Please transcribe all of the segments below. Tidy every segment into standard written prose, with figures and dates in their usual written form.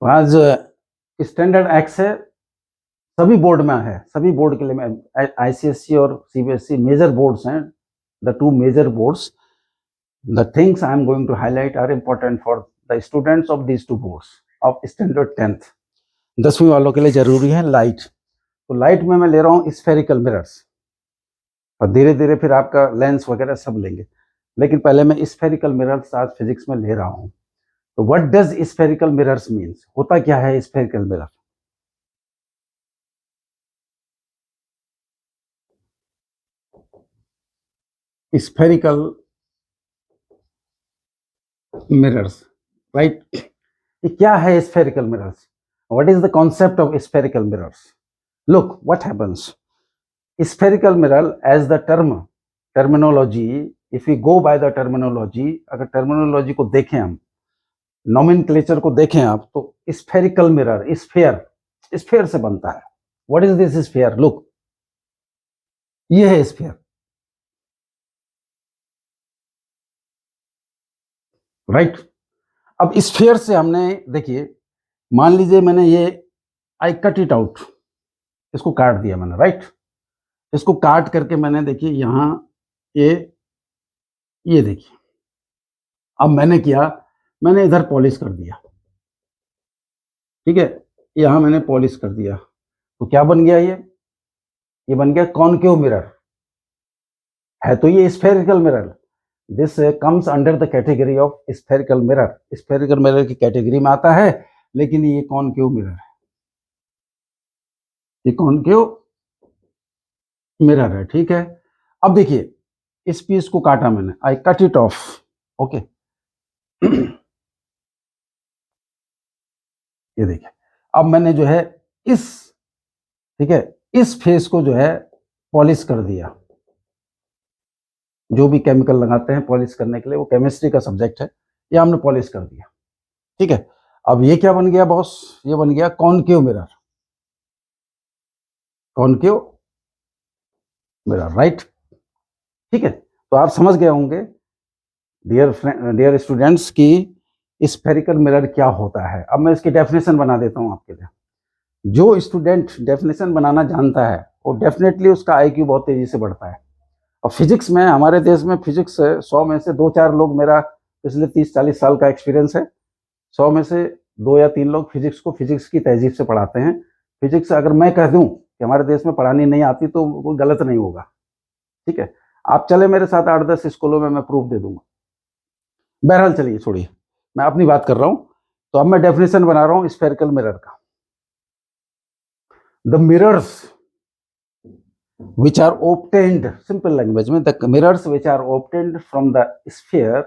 आज standard x है, सभी बोर्ड में है, सभी बोर्ड के लिए आईसीएसई और सीबीएसई मेजर बोर्ड्स हैं, the two major boards. The things I am going to highlight are important for the students of these two boards of standard 10th. 10वीं वालों के लिए जरूरी है लाइट. तो लाइट में मैं ले रहा हूँ स्फेरिकल मिरर्स, और धीरे धीरे फिर आपका लेंस वगैरह सब लेंगे, लेकिन पहले मैं स्फेरिकल मिरर्स आज फिजिक्स में ले रहा हूँ. तो what does spherical mirrors means, होता क्या है spherical mirror? Spherical mirrors, right? ये क्या है spherical mirrors? What is the concept of spherical mirrors? Look what happens. Spherical mirror as the terminology, if you go by the terminology, अगर terminology को देखें हम, नॉमेनक्लेचर को देखें आप, तो स्फेरिकल मिरर स्फेयर से बनता है. What is this sphere? Look, ये है स्फेयर, राइट? अब स्फेयर से हमने, देखिए, मान लीजिए मैंने ये, आई कट इट आउट, इसको काट दिया मैंने, राइट? इसको काट करके मैंने, देखिए यहां ये देखिए, अब मैंने किया, मैंने इधर पॉलिश कर दिया, ठीक है, यहां मैंने पॉलिश कर दिया, तो क्या बन गया? ये बन गया कॉनकेव मिरर. है तो ये spherical mirror. This comes under the category of spherical mirror. Spherical mirror की कैटेगरी में आता है, लेकिन ये कॉनकेव मिरर है, ये कॉनकेव मिरर है, ठीक है. अब देखिए, इस पीस को काटा मैंने, I cut it of, okay. ये देखिए, अब मैंने जो है इस, ठीक है, इस फेस को जो है पॉलिश कर दिया. जो भी केमिकल लगाते हैं पॉलिश करने के लिए, वो केमिस्ट्री का सब्जेक्ट है, ये हमने पॉलिश कर दिया, ठीक है. अब ये क्या बन गया बॉस? ये बन गया concave mirror, concave mirror, right? ठीक है. तो आप समझ गए होंगे डियर स्टूडेंट्स की स्फेरिकल मिरर क्या होता है. अब मैं इसकी डेफिनेशन बना देता हूं आपके लिए. जो स्टूडेंट डेफिनेशन बनाना जानता है, वो डेफिनेटली उसका आईक्यू बहुत तेजी से बढ़ता है. और फिजिक्स में, हमारे देश में फिजिक्स 100 में से 2-4 लोग, मेरा पिछले 30-40 साल का एक्सपीरियंस है, 100 में से 2 या 3 लोग फिजिक्स को फिजिक्स की तहजीब से पढ़ाते हैं. फिजिक्स अगर मैं कह दूं कि हमारे देश में पढ़ानी नहीं आती, तो वो गलत नहीं होगा, ठीक है. आप चले मेरे साथ 8-10 स्कूलों में, मैं प्रूफ दे दूंगा. बहरहाल चलिए, छोड़िए, मैं अपनी बात कर रहा हूं. तो अब मैं डेफिनेशन बना रहा हूं स्फेरिकल मिरर का. The mirrors which are obtained, simple language में, the mirrors which are obtained from the sphere,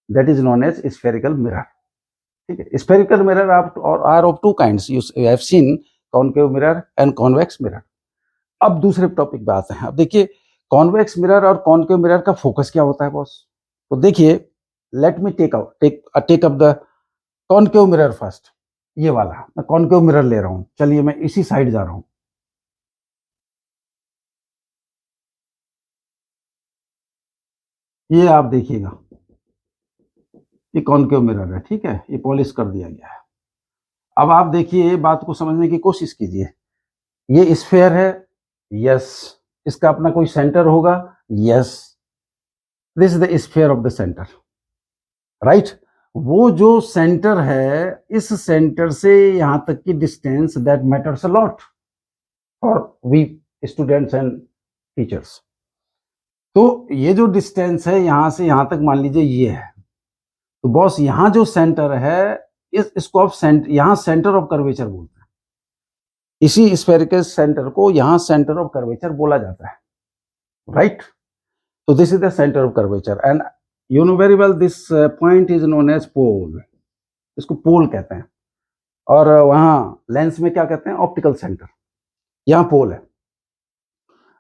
that is known as spherical mirror. ठीक है. spherical mirror are of two kinds. You have seen concave mirror and convex mirror. अब दूसरे topic पे आते हैं. अब देखिए, कॉन्वेक्स मिरर और कॉनकेव मिरर का फोकस क्या होता है बॉस? तो देखिए, let me take up the concave mirror first. ये वाला मैं कॉनकेव मिरर ले रहा हूं. चलिए, मैं इसी साइड जा रहा हूं. ये आप देखिएगा, ये कॉनकेव मिरर है, ठीक है, ये पॉलिश कर दिया गया है. अब आप देखिए, बात को समझने की कोशिश कीजिए. ये स्फेयर है, यस. इसका अपना कोई सेंटर होगा, yes. This is the sphere of the centre, right? वो जो सेंटर है, इस सेंटर से यहां तक की distance, that matters a lot for we students and teachers. तो ये जो डिस्टेंस है यहां से यहां तक, मान लीजिए ये है, तो बॉस यहां जो सेंटर है, इसको आप यहां सेंटर ऑफ कर्वेचर बोलते हैं. इसी स्फेरिकल सेंटर को यहां सेंटर ऑफ कर्वेचर बोला जाता है, राइट? तो this is the centre of curvature, and you know very well this point is known as pole. इसको पोल कहते हैं. और वहां लेंस में क्या कहते हैं? Optical centre. यहां पोल है.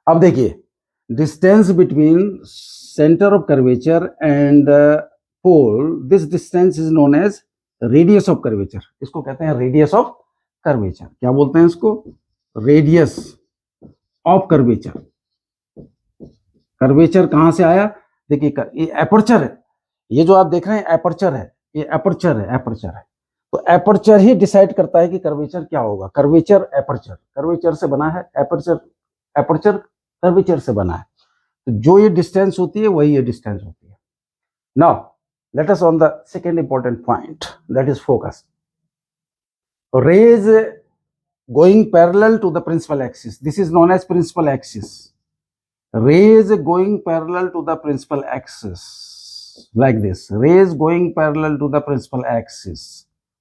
अब देखिए, distance between centre of curvature and pole, this distance is known as radius of curvature. इसको कहते हैं रेडियस ऑफ कर्वेचर. क्या बोलते हैं इसको? Radius of curvature. कर्वेचर कहां से आया? देखिए, ये एपर्चर है. ये जो आप देख रहे हैं एपर्चर है, ये एपर्चर है, एपर्चर है. तो एपर्चर ही डिसाइड करता है कि कर्वेचर क्या होगा। कर्वेचर एपर्चर, कर्वेचर से बना है, एपर्चर एपर्चर कर्वेचर से बना है। तो जो ये डिस्टेंस होती है वही ये डिस्टेंस होती है। Now let us on the second important point, that is focus. Rays going parallel to the principal axis, this is known as principal axis. Rays going parallel to the principal axis, like this, rays going parallel to the principal axis.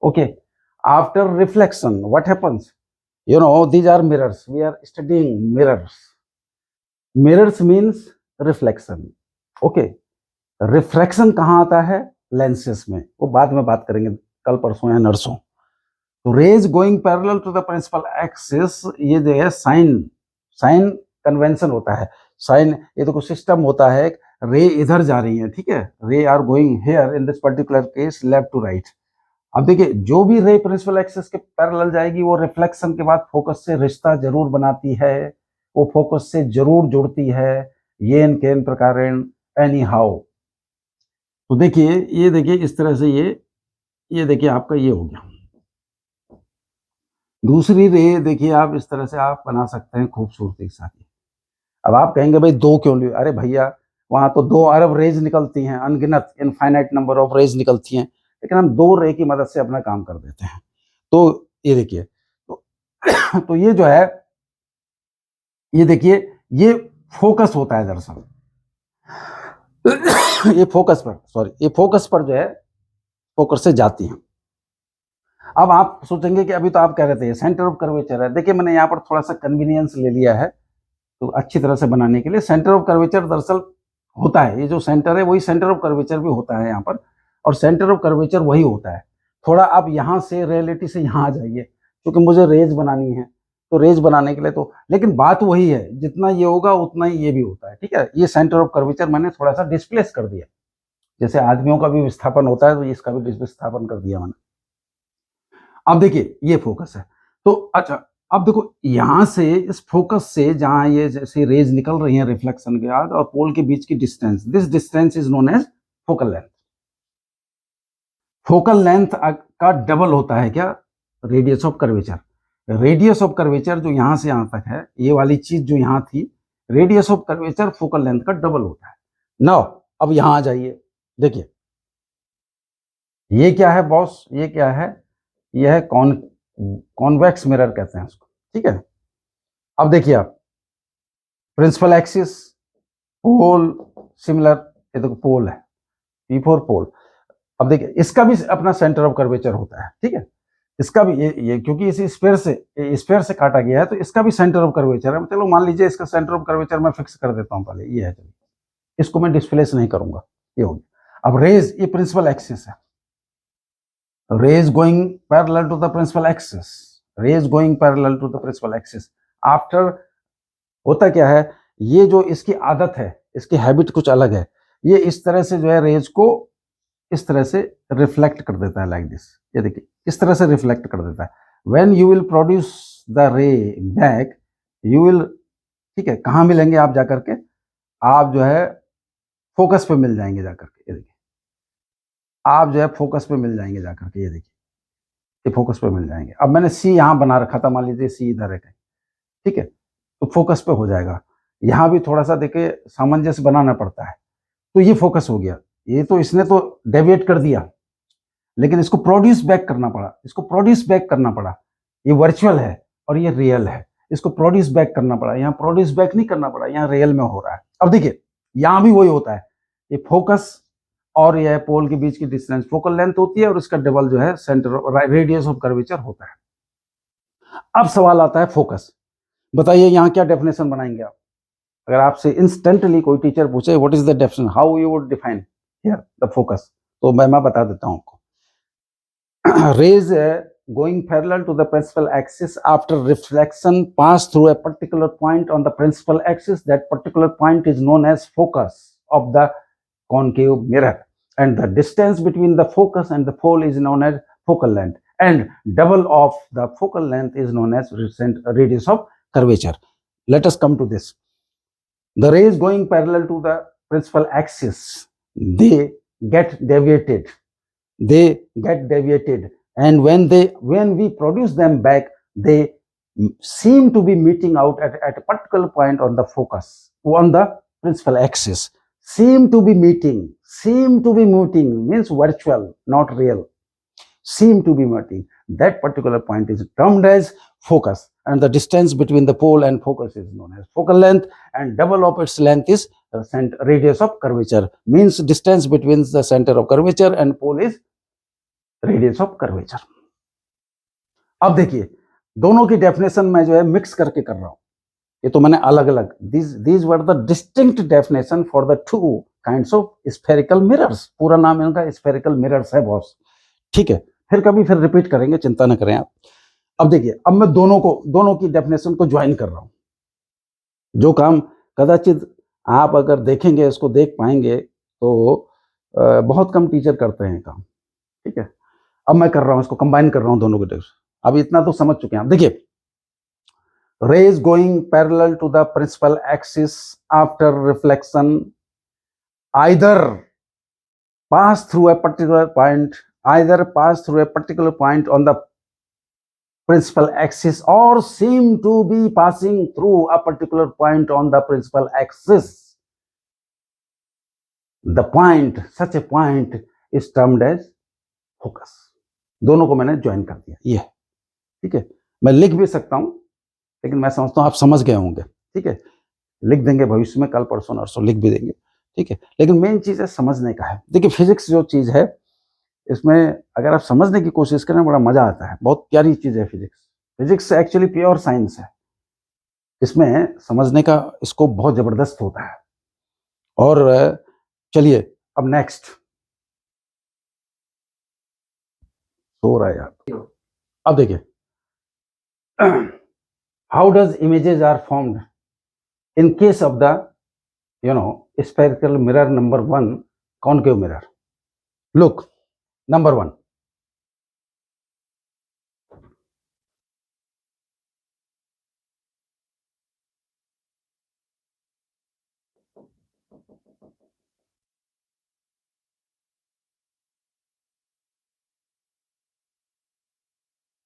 Okay, after reflection what happens? You know, these are mirrors, we are studying mirrors. Mirrors means reflection. Okay, refraction कहाँ आता है? Lenses में, वो बाद में बात करेंगे कल परसों या नरसों। तो rays going parallel to the principal axis, ये जो है साइन कन्वेंशन होता है। साइन, ये देखो सिस्टम होता है, रे इधर जा रही है, ठीक है, ray are going here in this particular case left to right. अब देखिए, जो भी रे प्रिंसिपल एक्सिस के पैरेलल जाएगी वो रिफ्लेक्शन के बाद फोकस से रिश्ता जरूर बनाती है, वो फोकस से जरूर जुड़ती है, येन केन प्रकारेण एनी हाउ। तो देखिए, ये देखिए इस तरह से ये देखिए आपका ये हो गया। दूसरी रे देखिए आप इस तरह से आप बना सकते हैं खूबसूरती के साथ। अब आप कहेंगे भाई दो क्यों लिए? अरे भैया, वहां तो 2 अरब रेज निकलती हैं, अनगिनत इनफाइनाइट नंबर ऑफ रेज निकलती हैं, लेकिन हम 2 रे की मदद से अपना काम कर देते हैं। तो ये देखिए, तो ये जो है, ये देखिए, ये फोकस होता है दरअसल। ये फोकस पर, सॉरी, ये फोकस पर जो है फोकस से जाती हैं। अब आप सोचेंगे कि अभी तो आप कह रहे थे सेंटर ऑफ कर्वेचर है। देखिए, मैंने यहाँ पर थोड़ा सा कन्वीनियंस ले लिया है तो अच्छी तरह से बनाने के लिए। सेंटर ऑफ कर्वेचर दरअसल होता है, ये जो सेंटर है वही सेंटर ऑफ कर्वेचर भी होता है यहाँ पर, और सेंटर ऑफ कर्वेचर वही होता है। थोड़ा आप यहाँ से रियलिटी से यहाँ आ जाइए, क्योंकि मुझे रेज बनानी है, तो रेज बनाने के लिए तो, लेकिन बात वही है, जितना ये होगा उतना ही ये भी होता है, ठीक है। ये सेंटर ऑफ कर्वेचर मैंने थोड़ा सा डिस्प्लेस कर दिया, जैसे आदमियों का भी विस्थापन होता है तो इसका भी विस्थापन कर दिया मैंने। अब देखिए, ये फोकस है। तो अच्छा, अब देखो यहां से, इस फोकस से जहां ये जैसे रेज निकल रही हैं रिफ्लेक्शन के बाद, और पोल के बीच की distance, this distance is known as focal length. Focal length का डबल होता है क्या? Radius of curvature. Radius of curvature जो यहां से यहां तक है, ये वाली चीज जो यहां थी, radius of curvature focal length का डबल होता है। नाउ अब यहां आ जाइए, देखिए ये क्या है बॉस? ये क्या है? यह है कॉन्वेक्स मिरर कहते हैं इसको, ठीक है। अब देखिए आप, प्रिंसिपल एक्सिस, पोल सिमिलर, ये देखो पोल है, P4 पोल। अब देखिए, इसका भी अपना सेंटर ऑफ कर्वेचर होता है, ठीक है। इसका भी ये क्योंकि इसी स्फीयर से काटा गया है, तो इसका भी सेंटर ऑफ कर्वेचर है। चलो मान लीजिए इसका सेंटर ऑफ कर्वेचर मैं फिक्स कर देता हूं पहले, ये है, चलिए इसको मैं डिस्प्लेस नहीं करूंगा, ये हो गया। अब रेज, ये प्रिंसिपल एक्सिस है, rays going parallel to the principal axis, rays going parallel to the principal axis। After होता क्या है, ये जो इसकी आदत है, इसकी हैबिट कुछ अलग है, ये इस तरह से जो है रेज को इस तरह से रिफ्लेक्ट कर देता है, लाइक दिस। ये देखिए इस तरह से रिफ्लेक्ट कर देता है। When you will produce the रे बैक, यू विल, ठीक है, कहाँ मिलेंगे आप जाकर के? आप जो है फोकस पे मिल जाएंगे जाकर के, ये देखिए आप जो है फोकस पे मिल जाएंगे जाकर के, ये देखिए ये फोकस पे मिल जाएंगे। अब मैंने सी यहाँ बना रखा था, मान लीजिए सी इधर है कहीं, ठीक है, तो फोकस पे हो जाएगा। यहाँ भी थोड़ा सा देखिए सामंजस्य बनाना पड़ता है, तो ये फोकस हो गया। ये तो इसने तो डेविएट कर दिया, लेकिन इसको प्रोड्यूस बैक करना पड़ा, इसको प्रोड्यूस बैक करना पड़ा। ये वर्चुअल है और ये रियल है, इसको प्रोड्यूस बैक करना पड़ा। यहाँ प्रोड्यूस बैक नहीं करना पड़ा, यहाँ रियल में हो रहा है। अब देखिए यहाँ भी वही होता है, ये फोकस और यह पोल के बीच की डिस्टेंस फोकल लेंथ होती है, और इसका डबल जो है सेंटर रेडियस ऑफ कर्वेचर होता है। अब सवाल आता है फोकस। बताइए यहाँ क्या डेफिनेशन बनाएंगे आप? अगर आपसे इंस्टेंटली कोई टीचर पूछे what is the definition, how you would define here the focus, तो मैं बता देता हूँ आपको। Rays going parallel to the principal axis after reflection pass through a particular point on the principal axis, that particular point is known as focus of the concave mirror, and the distance between the focus and the pole is known as focal length, and double of the focal length is known as radius of curvature. Let us come to this. The rays going parallel to the principal axis, they get deviated and when we produce them back, they seem to be meeting out at a particular point on the focus, on the principal axis. Seem to be meeting means virtual, not real. Seem to be meeting. That particular point is termed as focus, and the distance between the pole and focus is known as focal length, and double of its length is radius of curvature, means distance between the center of curvature and pole is radius of curvature. अब देखिए दोनों की definition मैं जो है mix करके कर रहा हूं, ये तो मैंने अलग अलग, these were the distinct definition for the two kinds of spherical mirrors. पूरा नाम इनका spherical mirrors है बॉस, ठीक है, फिर रिपीट करेंगे, चिंता न करें आप। अब देखिए, अब मैं दोनों की डेफिनेशन को ज्वाइन कर रहा हूं, जो काम कदाचित आप अगर देखेंगे, इसको देख पाएंगे तो बहुत कम टीचर करते हैं काम, ठीक है। अब मैं कर रहा हूं, इसको कंबाइन कर रहा हूं दोनों के। अब इतना तो समझ चुके हैं आप। देखिए, rays going parallel to the principal axis after reflection either pass through a particular point on the principal axis or seem to be passing through a particular point on the principal axis. Such a point is termed as focus. दोनों को मैंने join कर दिया, ये ठीक है। मैं लिख भी सकता हूं, लेकिन मैं समझता हूं आप समझ गए होंगे, ठीक है। लिख देंगे भविष्य में, कल परसों नरसों लिख भी देंगे, ठीक है। लेकिन मेन चीज है समझने का है। देखिए, फिजिक्स जो चीज है, इसमें अगर आप समझने की कोशिश करें बड़ा मजा आता है, बहुत प्यारी चीज है फिजिक्स एक्चुअली प्योर साइंस है, इसमें समझने का स्कोप बहुत जबरदस्त होता है। और चलिए अब नेक्स्ट, सो रहा है यार। अब देखिए, how does images are formed in case of the spherical mirror number 1, concave mirror. Look, number 1,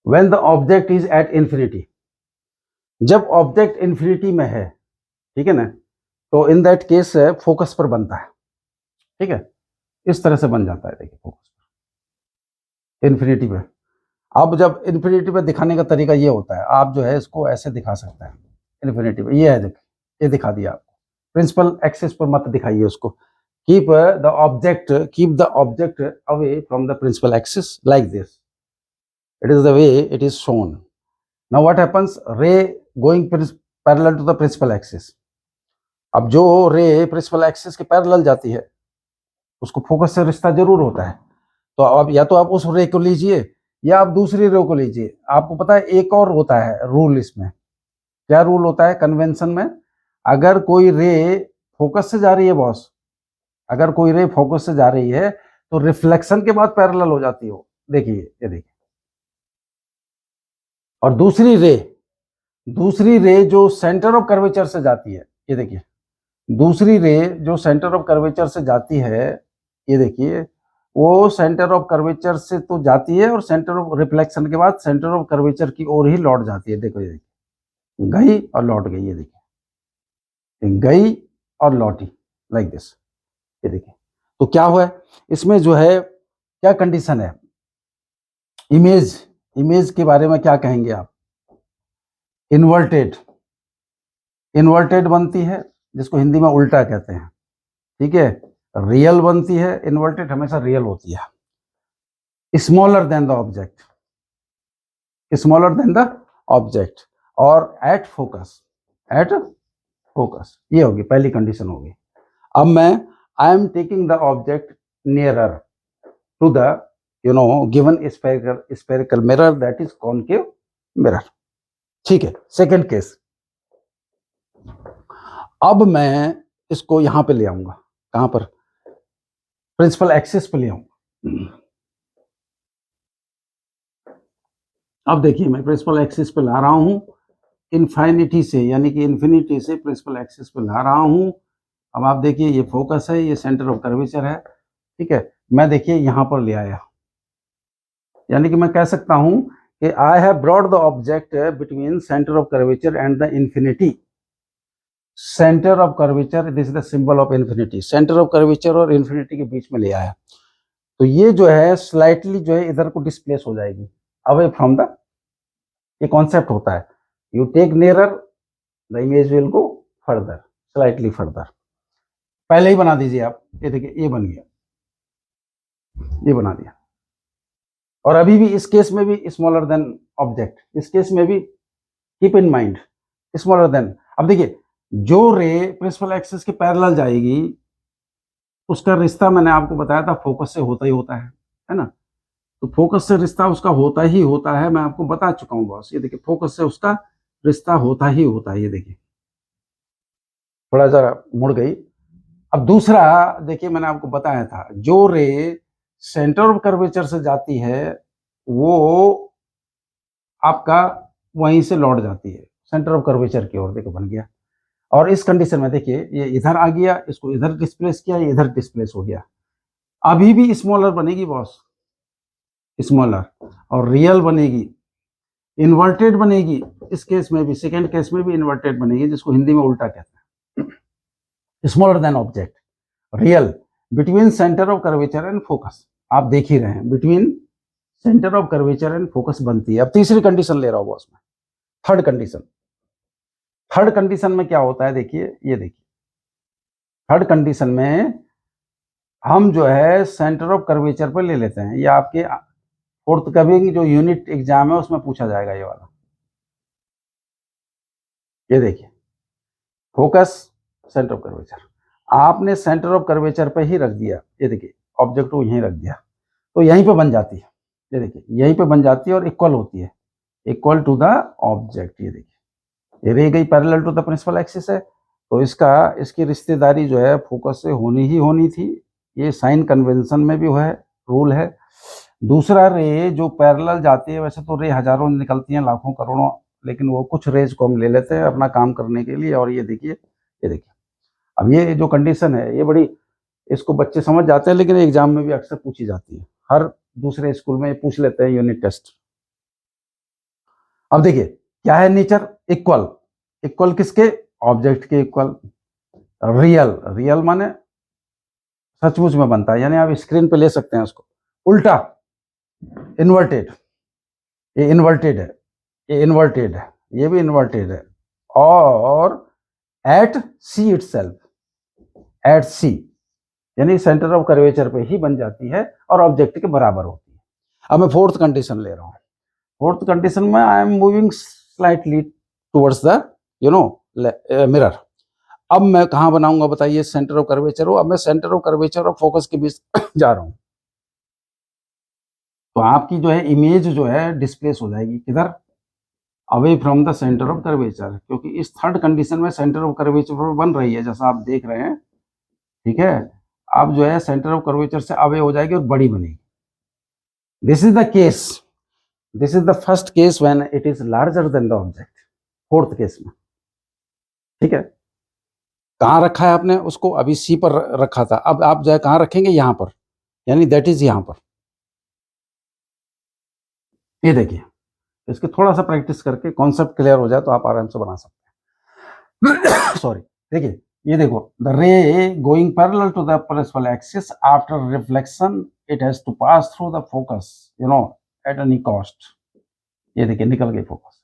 when the object is at infinity, जब ऑब्जेक्ट इन्फिनिटी में है, ठीक है ना, तो इन दैट केस फोकस पर बनता है, ठीक है, इस तरह से बन जाता है। देखिए, फोकस पर इन्फिनिटी पे। अब जब इन्फिनिटी पे दिखाने का तरीका ये होता है, आप जो है इसको ऐसे दिखा सकते हैं इन्फिनिटी पे, ये है, देखिए, ये दिखा दिया आपको। प्रिंसिपल एक्सिस पर मत दिखाइए उसको, keep the object away from the principal axis like this, it is the way it is shown. Now what happens, ray going parallel to the principal axis. अब जो रे प्रिंसिपल एक्सिस के parallel जाती है, उसको फोकस से रिश्ता जरूर होता है। तो अब या तो आप उस रे को लीजिए या आप दूसरी रे को लीजिए। आपको पता है एक और होता है रूल, इसमें क्या रूल होता है कन्वेंशन में, अगर कोई रे फोकस से जा रही है बॉस, अगर कोई रे फोकस से जा रही है तो रिफ्लेक्शन के बाद पैरेलल हो जाती हो। देखिए, ये देखिए, और दूसरी रे जो सेंटर ऑफ कर्वेचर से जाती है, ये देखिए, दूसरी रे जो सेंटर ऑफ कर्वेचर से जाती है, ये देखिए, वो सेंटर ऑफ कर्वेचर से तो जाती है और सेंटर ऑफ रिफ्लेक्शन के बाद सेंटर ऑफ कर्वेचर की ओर ही लौट जाती है। देखो, ये देखिए, गई और लौट गई, ये देखिए, गई और लौटी, लाइक दिस, ये देखिए। तो क्या हुआ इसमें, जो है क्या कंडीशन है, इमेज के बारे में क्या कहेंगे आप, इन्वर्टेड बनती है, जिसको हिंदी में उल्टा कहते हैं, ठीक है। रियल बनती है, इन्वर्टेड हमेशा रियल होती है। स्मॉलर देन द ऑब्जेक्ट और एट फोकस, ये होगी पहली कंडीशन होगी। अब मैं I am taking the object nearer to the given spherical mirror, that is concave mirror, ठीक है। सेकेंड केस, अब मैं इसको यहां पे ले आऊंगा, कहां पर, प्रिंसिपल एक्सिस पे ले आऊंगा। अब देखिए, मैं प्रिंसिपल एक्सिस पे ला रहा हूं इनफाइनिटी से, यानी कि इन्फिनिटी से प्रिंसिपल एक्सिस पे ला रहा हूं। अब आप देखिए, ये फोकस है, ये सेंटर ऑफ कर्वेचर है, ठीक है। मैं देखिए यहां पर ले आया, यानी कि मैं कह सकता हूं कि I have brought the object between centre of curvature and the infinity. Centre of curvature, this is the symbol of infinity, centre of curvature और इंफिनिटी के बीच में ले आया। तो ये जो है स्लाइटली जो है इधर को डिस्प्लेस हो जाएगी, अवे फ्रॉम द, ये कॉन्सेप्ट होता है, you take nearer the image will go further, slightly further. पहले ही बना दीजिए आप, ये देखिए ये बन गया, ये बना दिया। और अभी भी इस केस में भी स्मॉलर देन ऑब्जेक्ट, इस केस में भी keep in mind smaller than. अब देखिए जो रे प्रिंसिपल एक्सिस के पैरेलल जाएगी उसका रिश्ता मैंने आपको बताया था फोकस से होता ही होता है ना। तो फोकस से रिश्ता उसका होता ही होता है, मैं आपको बता चुका हूं बॉस। ये देखिए फोकस से उसका रिश्ता होता ही होता है। ये देखिए थोड़ा जरा मुड़ गई। अब दूसरा देखिए मैंने आपको बताया था, जो रे सेंटर ऑफ कर्वेचर से जाती है वो आपका वहीं से लौट जाती है सेंटर ऑफ कर्वेचर की ओर। देखो बन गया। और इस कंडीशन में देखिए ये इधर आ गया, इसको इधर डिस्प्लेस किया, ये इधर डिस्प्लेस हो गया। अभी भी स्मॉलर बनेगी बॉस, स्मॉलर, और रियल बनेगी, इन्वर्टेड बनेगी। इस केस में भी, सेकेंड केस में भी इन्वर्टेड बनेगी, जिसको हिंदी में उल्टा कहते हैं। Smaller than object, real, between centre of curvature and focus. आप देख ही रहे हैं between centre of curvature and focus बनती है। अब तीसरी कंडीशन ले रहा हूं बॉस में, थर्ड कंडीशन। थर्ड कंडीशन में क्या होता है देखिए, ये देखिए थर्ड कंडीशन में हम जो है सेंटर ऑफ कर्वेचर पर ले लेते हैं। ये आपके फोर्थ कभी की जो यूनिट एग्जाम है उसमें पूछा जाएगा ये वाला। ये देखिए फोकस सेंटर ऑफ कर्वेचर, आपने सेंटर ऑफ कर्वेचर पे ही रख दिया। ये देखिए ऑब्जेक्ट को यहीं रख दिया तो यहीं पे बन जाती है। ये देखिए यहीं पे बन जाती है और इक्वल होती है, इक्वल टू द ऑब्जेक्ट। ये देखिए ये रह गई parallel to the principal axis है, तो इसकी रिश्तेदारी जो है फोकस से होनी ही होनी थी। ये साइन कन्वेंशन में भी है, रूल है। दूसरा रे जो पैरेलल जाती है, वैसे तो रे हजारों निकलती हैं, लाखों करोड़ों, लेकिन वो कुछ रेज को हम ले लेते हैं अपना काम करने के लिए। और ये देखिए, ये देखिए अब ये जो कंडीशन है ये बड़ी, इसको बच्चे समझ जाते हैं लेकिन एग्जाम में भी अक्सर पूछी जाती है। हर दूसरे स्कूल में पूछ लेते हैं यूनिट टेस्ट। अब देखिए क्या है नेचर, इक्वल, इक्वल किसके, ऑब्जेक्ट के इक्वल। रियल, रियल माने सचमुच में बनता है, यानी आप स्क्रीन पे ले सकते हैं उसको। उल्टा, इन्वर्टेड, ये इन्वर्टेड है, ये इन्वर्टेड है, ये भी इन्वर्टेड है। और एट सी इटसेल्फ, एट सी यानी सेंटर ऑफ कर्वेचर पे ही बन जाती है और ऑब्जेक्ट के बराबर होती है। अब मैं फोर्थ कंडीशन ले रहा हूं। फोर्थ कंडीशन में I am moving slightly towards the mirror. अब मैं कहां बनाऊंगा बताइए, सेंटर ऑफ कर्वेचर हो। अब मैं सेंटर ऑफ कर्वेचर और फोकस के बीच जा रहा हूं, तो आपकी जो है इमेज जो है डिस्प्लेस हो जाएगी किधर, away from the centre of curvature, क्योंकि इस थर्ड कंडीशन में सेंटर ऑफ कर्वेचर बन रही है जैसा आप देख रहे हैं। ठीक है, अब जो है सेंटर ऑफ कर्वेचर से अवे हो जाएगी और बड़ी बनेगी। This is the case, this is the first case when it is larger than the object, fourth case में। ठीक है, कहां रखा है आपने उसको, अभी सी पर रखा था, अब आप जो है कहां रखेंगे, यहां पर, यानी दैट इज यहां पर। ये देखिए इसकी थोड़ा सा प्रैक्टिस करके कॉन्सेप्ट क्लियर हो जाए तो आप आराम से बना सकते हैं। सॉरी, देखिए ये देखो, the ray going parallel to the principal axis after reflection it has to pass through the focus, you know, at any cost. ये देखिए निकल गई फोकस।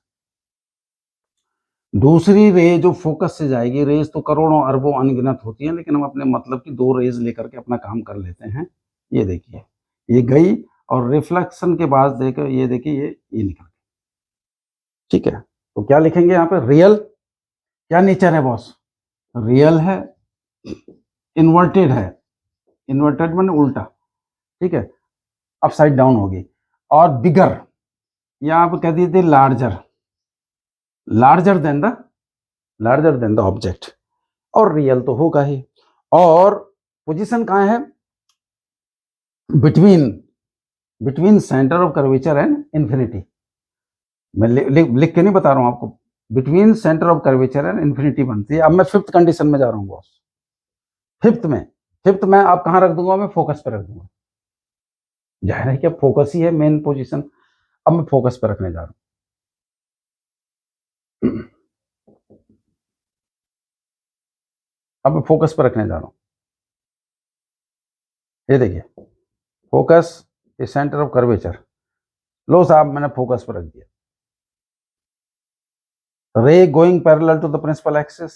दूसरी रे जो फोकस से जाएगी, रेज तो करोड़ों अरबों अनगिनत होती हैं, लेकिन हम अपने मतलब की दो रेज लेकर के अपना काम कर लेते हैं। ये देखिए ये गई और रिफ्लेक्शन के बाद देखो, ये देखिए ये निकल गई। ठीक है, तो क्या लिखेंगे यहाँ पे, रियल, क्या नेचर है बॉस, रियल है, इन्वर्टेड है, इन्वर्टेड माने उल्टा। ठीक है, अपसाइड डाउन होगी, और बिगर, या आप कह दीजिए larger, larger than the object, और रियल तो होगा ही। और पोजीशन कहां है, between centre of curvature and infinity. मैं लिख के नहीं बता रहा हूं आपको, between centre of curvature and infinity बनती है। अब मैं फिफ्थ कंडीशन में जा रहा हूं बॉस। फिफ्थ में आप कहां रख दूंगा, मैं फोकस पर रख दूंगा। जाहिर है कि फोकस ही है मेन पोजीशन। अब मैं फोकस पर रखने जा रहा हूं। अब मैं फोकस पर रखने जा रहा हूं। ये देखिए focus is centre of curvature. लो साहब मैंने फोकस पर रख दिया। Ray going parallel to the principal axis,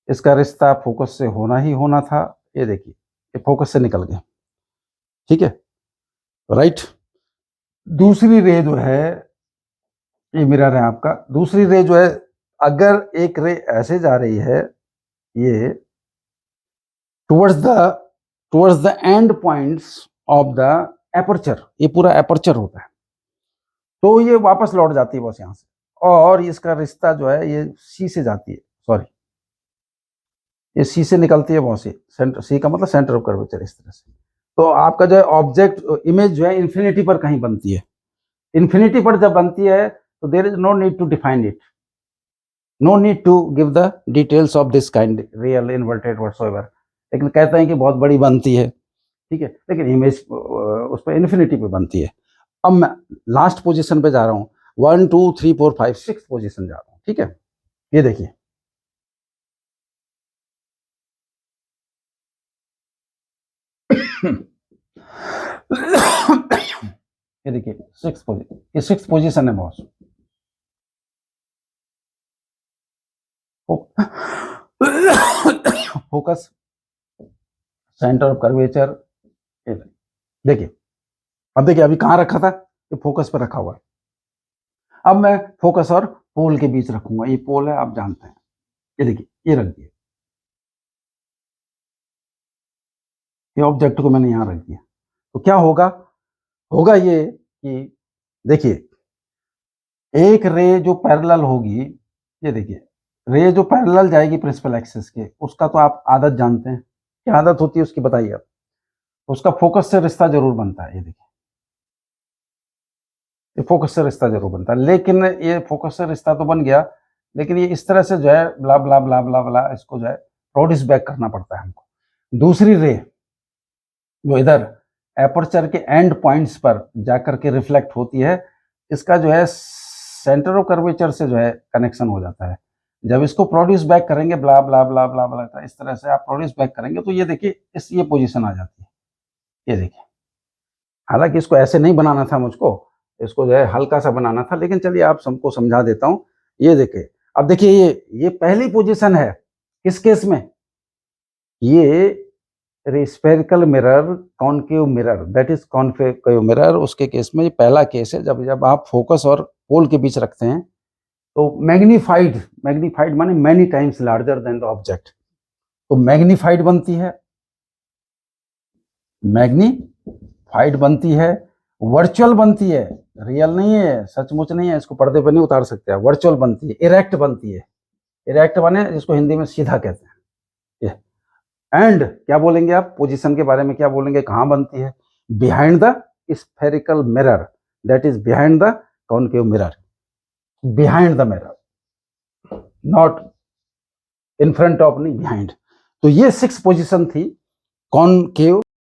इसका रिश्ता फोकस से होना ही होना था। ये देखिए ये फोकस से निकल गया, ठीक है, राइट। दूसरी रे जो है, ये मिरर है आपका, दूसरी रे जो है, अगर एक रे ऐसे जा रही है, ये towards the end points of the aperture, ये पूरा एपर्चर होता है, तो ये वापस लौट जाती है बस यहाँ से, और इसका रिश्ता जो है ये सी से जाती है, सॉरी ये सी से निकलती है बहुत सी, सेंटर, सी का मतलब सेंटर ऑफ कर्वेचर, इस तरह से। तो आपका जो है ऑब्जेक्ट इमेज जो है इन्फिनिटी पर कहीं बनती है। इन्फिनिटी पर जब बनती है तो there is no need to define it, no need to give the details of this kind, real inverted whatsoever. लेकिन कहते हैं कि बहुत बड़ी बनती है, ठीक है, लेकिन इमेज उस पर इन्फिनिटी पे बनती है। अब मैं लास्ट पोजीशन पे जा रहा हूँ, 1 2 3 4 5 6 पोजीशन जा रहा हूँ, ठीक है। ये देखिए ये देखिए 6 पोजीशन, ये 6 पोजीशन है boss. Focus, centre of curvature, देखिए अब देखिए अभी कहाँ रखा था, ये फोकस पर रखा हुआ है। अब मैं फोकस और पोल के बीच रखूंगा, ये पोल है आप जानते हैं, ये देखिए ये रख दिया, ये ऑब्जेक्ट को मैंने यहाँ रख दिया। तो क्या होगा, होगा ये कि देखिए एक रे जो पैरेलल होगी, ये देखिए रे जो पैरेलल जाएगी प्रिंसिपल एक्सिस के, उसका तो आप आदत जानते हैं, क्या आदत होती है उसकी बताइए आप। उसका फोकस से रिश्ता जरूर बनता है, ये देखिए ये फोकस से रिश्ता जरूर बनता है, लेकिन ये फोकस से रिश्ता तो बन गया, लेकिन ये इस तरह से जो है ब्ला ब्ला ब्ला ब्ला ब्ला इसको जो है प्रोड्यूस बैक करना पड़ता है हमको। दूसरी रे जो इधर एपर्चर के एंड पॉइंट्स पर जाकर के रिफ्लेक्ट होती है, इसका जो है सेंटर ऑफ कर्वेचर से जो है कनेक्शन हो जाता है। जब इसको प्रोड्यूस बैक करेंगे ब्ला ब्ला ब्ला ब्ला ब्ला, इस तरह से आप प्रोड्यूस बैक करेंगे तो ये देखिए इस ये पोजीशन आ जाती है, ये देखिए। हालांकि इसको ऐसे नहीं बनाना था मुझको, इसको जो है हल्का सा बनाना था, लेकिन चलिए आप सबको समझा देता हूँ। ये देखिए अब देखिए ये पहली पोजीशन है किस केस में, ये spherical mirror concave mirror, that is concave mirror, उसके केस में ये पहला केस है। जब आप फोकस और पोल के बीच रखते हैं तो मैग्नीफाइड माने many times larger than the object, तो मैग्नीफाइड बनती है, मैग्नीफाइड बनती है, वर्चुअल बनती है, रियल नहीं है, सचमुच नहीं है, इसको पर्दे पर नहीं उतार सकते, वर्चुअल बनती है, इरेक्ट बनती है। इरेक्ट माने जिसको हिंदी में सीधा कहते हैं। एंड क्या बोलेंगे आप पोजीशन के बारे में, क्या बोलेंगे, कहाँ बनती है, behind the spherical mirror, that is behind the concave mirror, behind the mirror, not in front of, नहीं बिहाइंड। तो ये 6 पोजीशन थी कॉनकेव